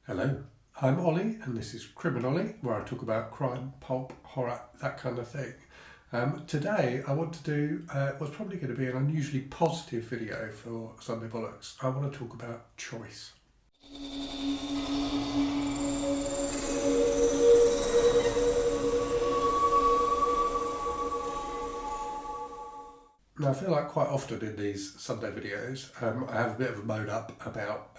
Hello, I'm Ollie, and this is Criminally, where I talk about crime, pulp, horror, that kind of thing. Today, I want to do what's probably going to be an unusually positive video for Sunday Bollocks. I want to talk about choice. Now, I feel like quite often in these Sunday videos, I have a bit of a moan up about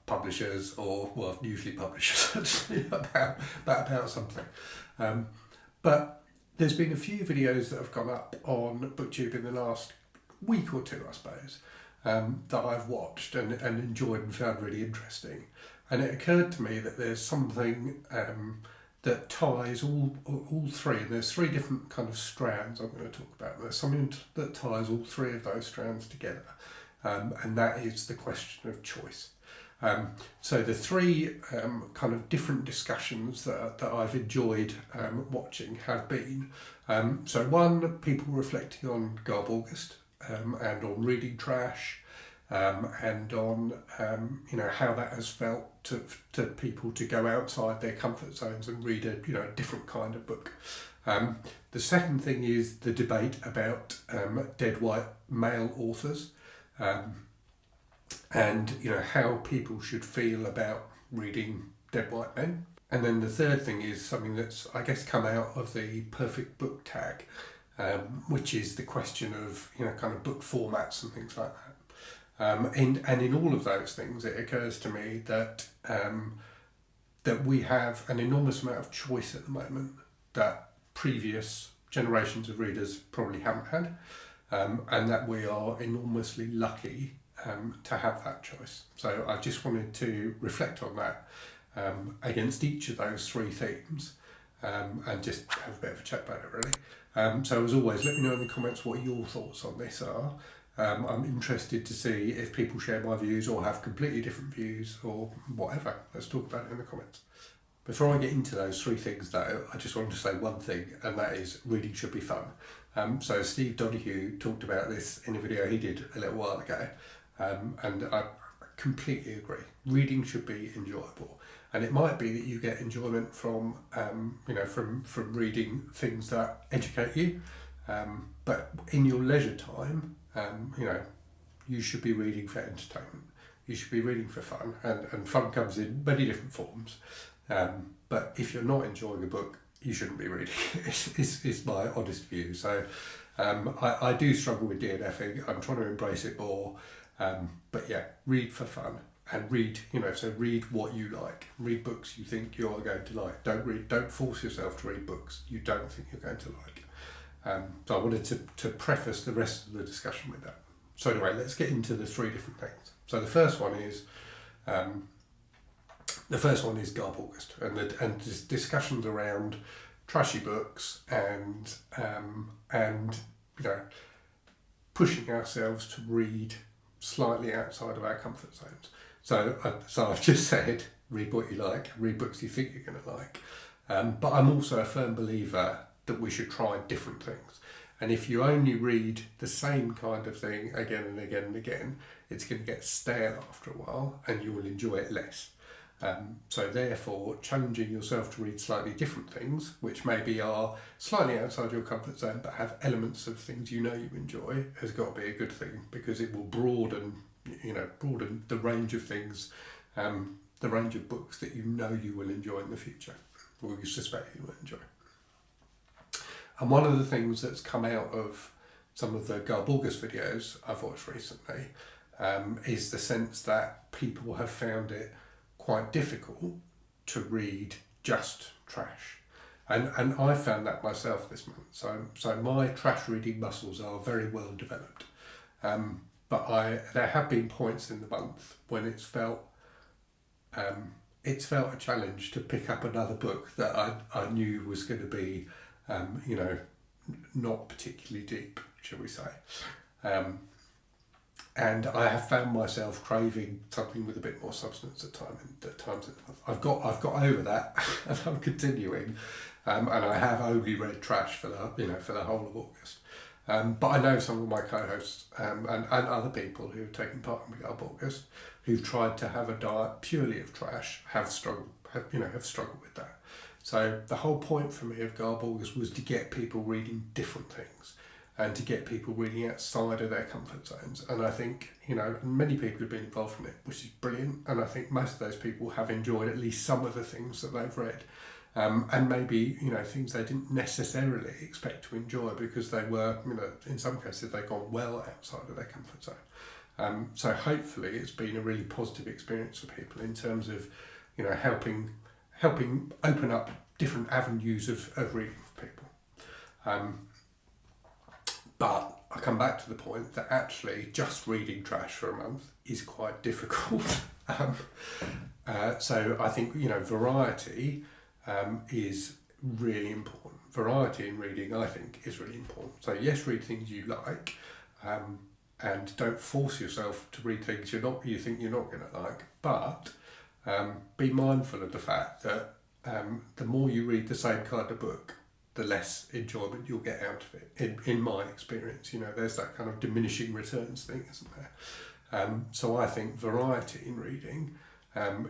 publishers or, well, usually publishers actually, about something. Um, but there's been a few videos that have gone up on BookTube in the last week or two, I suppose, that I've watched and enjoyed and found really interesting. And it occurred to me that there's something that ties all three, and there's three different kind of strands I'm going to talk about. There's something that ties all three of those strands together, and that is the question of choice. So the three kind of different discussions that I've enjoyed watching have been, so one, people reflecting on Garb August and on reading trash, and on how that has felt to people to go outside their comfort zones and read a different kind of book. The second thing is the debate about dead white male authors. And how people should feel about reading dead white men. And then the third thing is something that's, I guess, come out of the perfect book tag, which is the question of kind of book formats and things like that. And in all of those things, it occurs to me that that we have an enormous amount of choice at the moment that previous generations of readers probably haven't had, and that we are enormously lucky to have that choice. So I just wanted to reflect on that against each of those three themes, and just have a bit of a chat about it, really. So as always, let me know in the comments what your thoughts on this are. I'm interested to see if people share my views or have completely different views or whatever. Let's talk about it in the comments. Before I get into those three things though, I just wanted to say one thing, and that is reading should be fun. So Steve Donoghue talked about this in a video he did a little while ago, and I completely agree. Reading should be enjoyable, and it might be that you get enjoyment from from reading things that educate you, but in your leisure time, you should be reading for entertainment. You should be reading for fun, and fun comes in many different forms. But if you're not enjoying a book, you shouldn't be reading. It's my honest view. So I do struggle with DNFing. I'm trying to embrace it more. But yeah, read for fun and read, so read what you like. Read books you think you're going to like. Don't force yourself to read books you don't think you're going to like. So I wanted to preface the rest of the discussion with that. So anyway, let's get into the three different things. So the first one is Garb August, and discussions around trashy books and pushing ourselves to read slightly outside of our comfort zones. So I've just said, read what you like, read books you think you're going to like. But I'm also a firm believer that we should try different things. And if you only read the same kind of thing again and again and again, it's going to get stale after a while and you will enjoy it less. So therefore, challenging yourself to read slightly different things, which maybe are slightly outside your comfort zone but have elements of things you enjoy, has got to be a good thing, because it will broaden the range of things, the range of books that you will enjoy in the future, or you suspect you will enjoy. And one of the things that's come out of some of the Garb August videos I've watched recently is the sense that people have found it quite difficult to read just trash. And I found that myself this month. So my trash reading muscles are very well developed. But there have been points in the month when it's felt a challenge to pick up another book that I knew was going to be not particularly deep, shall we say. And I have found myself craving something with a bit more substance at times in the month. I've got over that, and I'm continuing. And I have only read trash for the whole of August. But I know some of my co-hosts and other people who have taken part in Garb August who've tried to have a diet purely of trash have struggled with that. So the whole point for me of Garble was to get people reading different things and to get people reading outside of their comfort zones. And I think, many people have been involved in it, which is brilliant. And I think most of those people have enjoyed at least some of the things that they've read. And maybe, things they didn't necessarily expect to enjoy because they were, in some cases, they've gone well outside of their comfort zone. So hopefully it's been a really positive experience for people in terms of, helping open up different avenues of reading for people. But I come back to the point that actually just reading trash for a month is quite difficult. So I think, variety is really important. Variety in reading, I think, is really important. So yes, read things you like, and don't force yourself to read things you think you're not going to like. But be mindful of the fact that the more you read the same kind of book, the less enjoyment you'll get out of it. In my experience, there's that kind of diminishing returns thing, isn't there? So I think variety in reading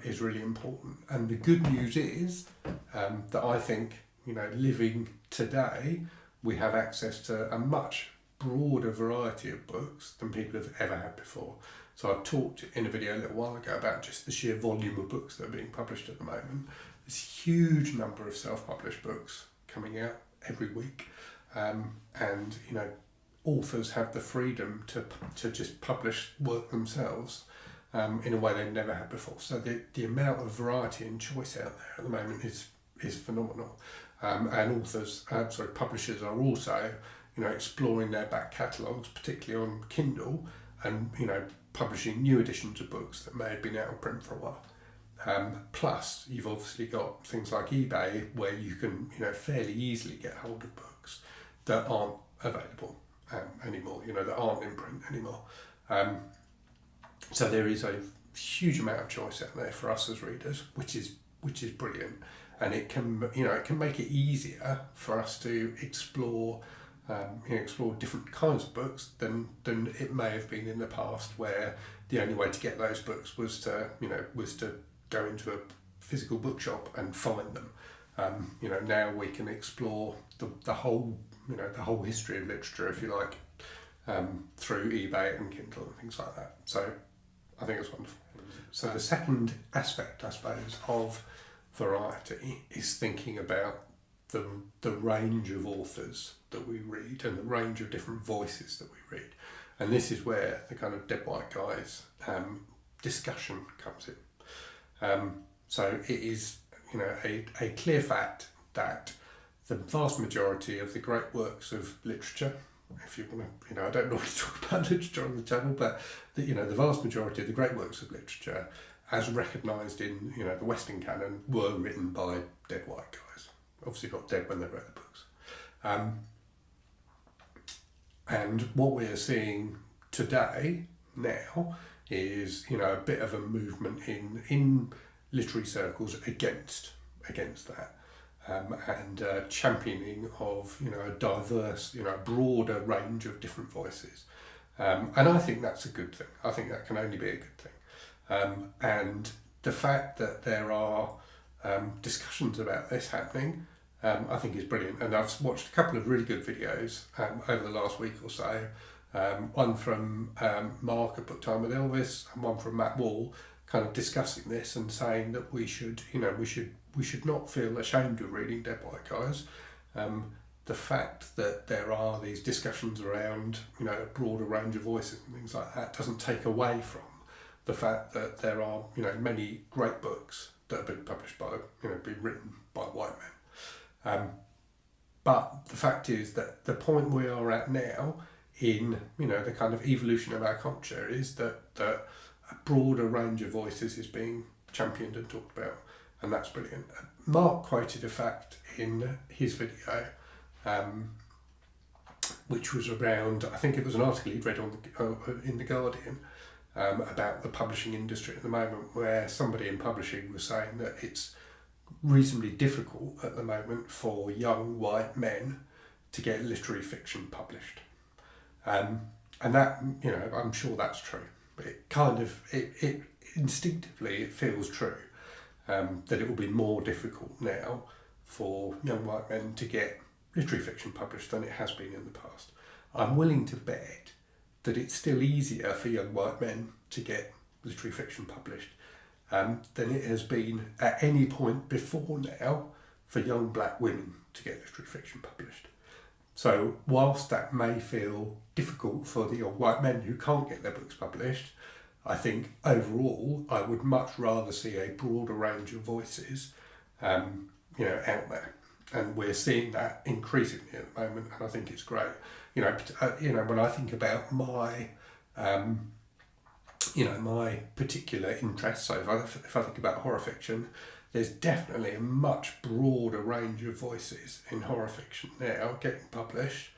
is really important. And the good news is that I think, living today, we have access to a much broader variety of books than people have ever had before. So I've talked in a video a little while ago about just the sheer volume of books that are being published at the moment. There's a huge number of self-published books coming out every week, and authors have the freedom to just publish work themselves in a way they've never had before. So the amount of variety and choice out there at the moment is phenomenal, and publishers are also exploring their back catalogues, particularly on Kindle, and publishing new editions of books that may have been out of print for a while. Plus, you've obviously got things like eBay where you can, fairly easily get hold of books that aren't available anymore, that aren't in print anymore. So there is a huge amount of choice out there for us as readers, which is brilliant, and it can make it easier for us to explore different kinds of books than it may have been in the past, where the only way to get those books was to go into a physical bookshop and find them. Now we can explore the whole history of literature, if you like, through eBay and Kindle and things like that. So I think it's wonderful. So the second aspect, I suppose, of variety is thinking about the range of authors that we read and the range of different voices that we read. And this is where the kind of Dead White Guys discussion comes in. So it is, a clear fact that the vast majority of the great works of literature, if you want to, I don't normally talk about literature on the channel, but the vast majority of the great works of literature, as recognised in, the Western canon, were written by dead white guys. Obviously not dead when they wrote the books. And what we are seeing today, now, is a bit of a movement in literary circles against that, and championing of a diverse, broader range of different voices, and I think that's a good thing. I think that can only be a good thing, and the fact that there are discussions about this happening, I think is brilliant. And I've watched a couple of really good videos over the last week or so. One from Mark at Book Time with Elvis, and one from Matt Wall, kind of discussing this and saying that we should not feel ashamed of reading Dead White Guys. The fact that there are these discussions around a broader range of voices and things like that doesn't take away from the fact that there are many great books that have been published by been written by white men. But the fact is that the point we are at now in the kind of evolution of our culture is that a broader range of voices is being championed and talked about, and that's brilliant. Mark quoted a fact in his video, which was around, I think it was an article he'd read in The Guardian, about the publishing industry at the moment, where somebody in publishing was saying that it's reasonably difficult at the moment for young white men to get literary fiction published. And that, I'm sure that's true. But it kind of, instinctively it feels true, that it will be more difficult now for young white men to get literary fiction published than it has been in the past. I'm willing to bet that it's still easier for young white men to get literary fiction published than it has been at any point before now for young black women to get literary fiction published. So whilst that may feel difficult for the young white men who can't get their books published, I think overall I would much rather see a broader range of voices out there. And we're seeing that increasingly at the moment, and I think it's great. When I think about my my particular interests, so if I think about horror fiction, there's definitely a much broader range of voices in horror fiction now getting published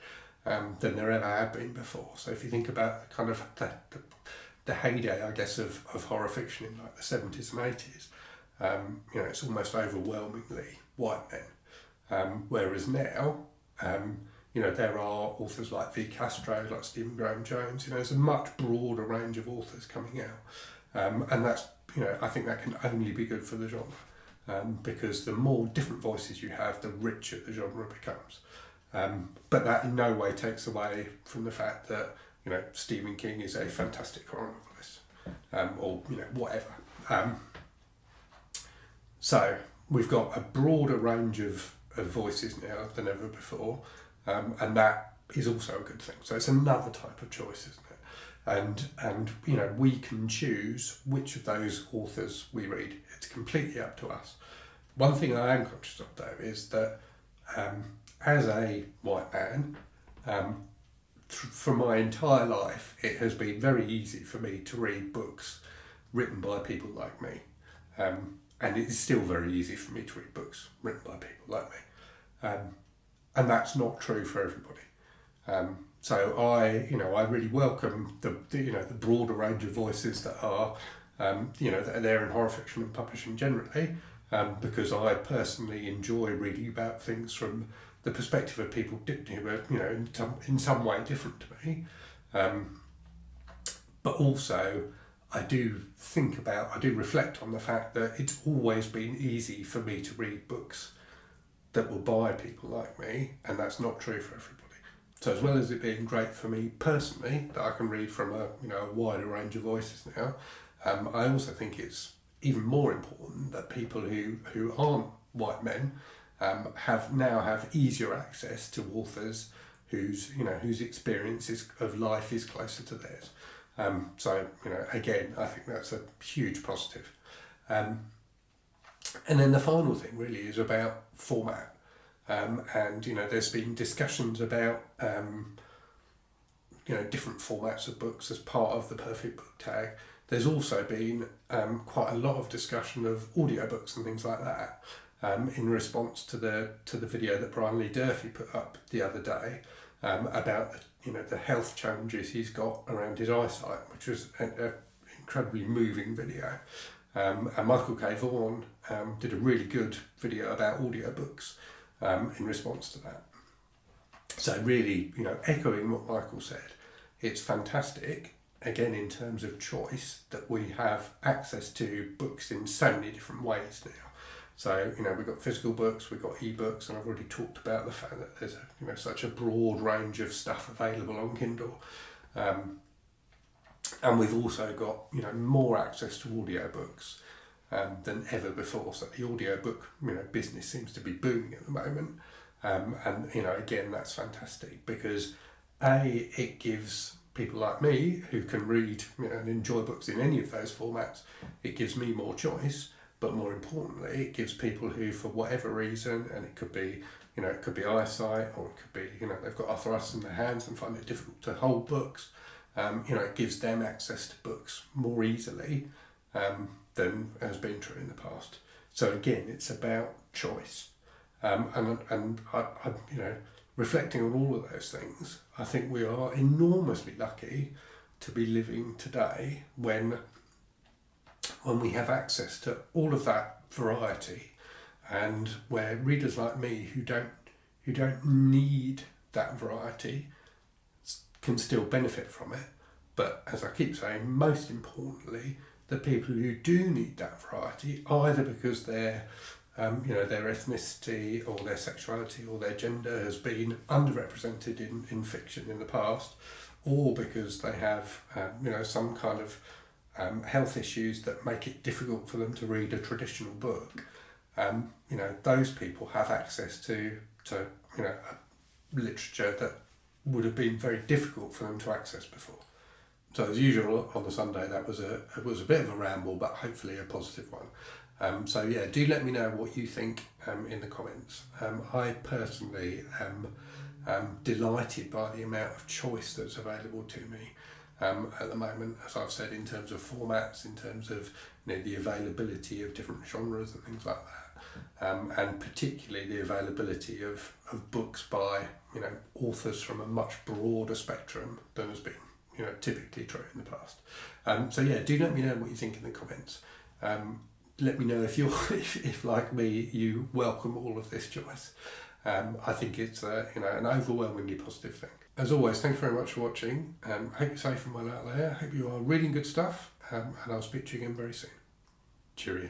than there ever have been before. So if you think about kind of the heyday, I guess, of horror fiction in like the 70s and 80s, it's almost overwhelmingly white men. Whereas now, there are authors like V. Castro, like Stephen Graham Jones. There's a much broader range of authors coming out, and that's I think that can only be good for the genre, because the more different voices you have, the richer the genre becomes. But that in no way takes away from the fact that Stephen King is a fantastic horror novelist, or whatever. So we've got a broader range of voices now than ever before. And that is also a good thing. So it's another type of choice, isn't it? And we can choose which of those authors we read. It's completely up to us. One thing I am conscious of, though, is that as a white man, for my entire life, it has been very easy for me to read books written by people like me. And it is still very easy for me to read books written by people like me. And that's not true for everybody. So I really welcome the broader range of voices that are, that are there in horror fiction and publishing generally, because I personally enjoy reading about things from the perspective of people who are, in some way different to me. But also, I do reflect on the fact that it's always been easy for me to read books that were by people like me, and that's not true for everybody. So as well as it being great for me personally that I can read from a wider range of voices now, I also think it's even more important that people who aren't white men have easier access to authors whose experiences of life is closer to theirs. So again, I think that's a huge positive. And then the final thing really is about format. And there's been discussions about different formats of books as part of the perfect book tag. There's also been quite a lot of discussion of audiobooks and things like that in response to the video that Brian Lee Durfee put up the other day about the health challenges he's got around his eyesight, which was an incredibly moving video. And Michael K. Vaughan did a really good video about audiobooks in response to that. So really, echoing what Michael said, it's fantastic, again, in terms of choice, that we have access to books in so many different ways now. So, we've got physical books, we've got ebooks, and I've already talked about the fact that there's such a broad range of stuff available on Kindle. And we've also got, more access to audiobooks than ever before. So the audiobook, business seems to be booming at the moment. And again, that's fantastic because it gives people like me who can read and enjoy books in any of those formats, it gives me more choice. But more importantly, it gives people who, for whatever reason, and it could be, it could be eyesight, or it could be, they've got arthritis in their hands and find it difficult to hold books. It gives them access to books more easily than has been true in the past. So again, it's about choice. And I reflecting on all of those things, I think we are enormously lucky to be living today when we have access to all of that variety, and where readers like me who don't need that variety can still benefit from it. But as I keep saying, most importantly, the people who do need that variety, either because their their ethnicity or their sexuality or their gender has been underrepresented in fiction in the past, or because they have some kind of health issues that make it difficult for them to read a traditional book. Those people have access to literature that would have been very difficult for them to access before. So as usual on the Sunday, it was a bit of a ramble, but hopefully a positive one. Do let me know what you think in the comments. I personally am delighted by the amount of choice that's available to me at the moment, as I've said, in terms of formats, in terms of the availability of different genres and things like that, and particularly the availability of books by authors from a much broader spectrum than has been typically true in the past. Do let me know what you think in the comments. Let me know if if like me you welcome all of this choice. I think it's an overwhelmingly positive thing. As always, thanks very much for watching. I hope you're safe and well out there. I hope you are reading good stuff, and I'll speak to you again very soon. Cheerio.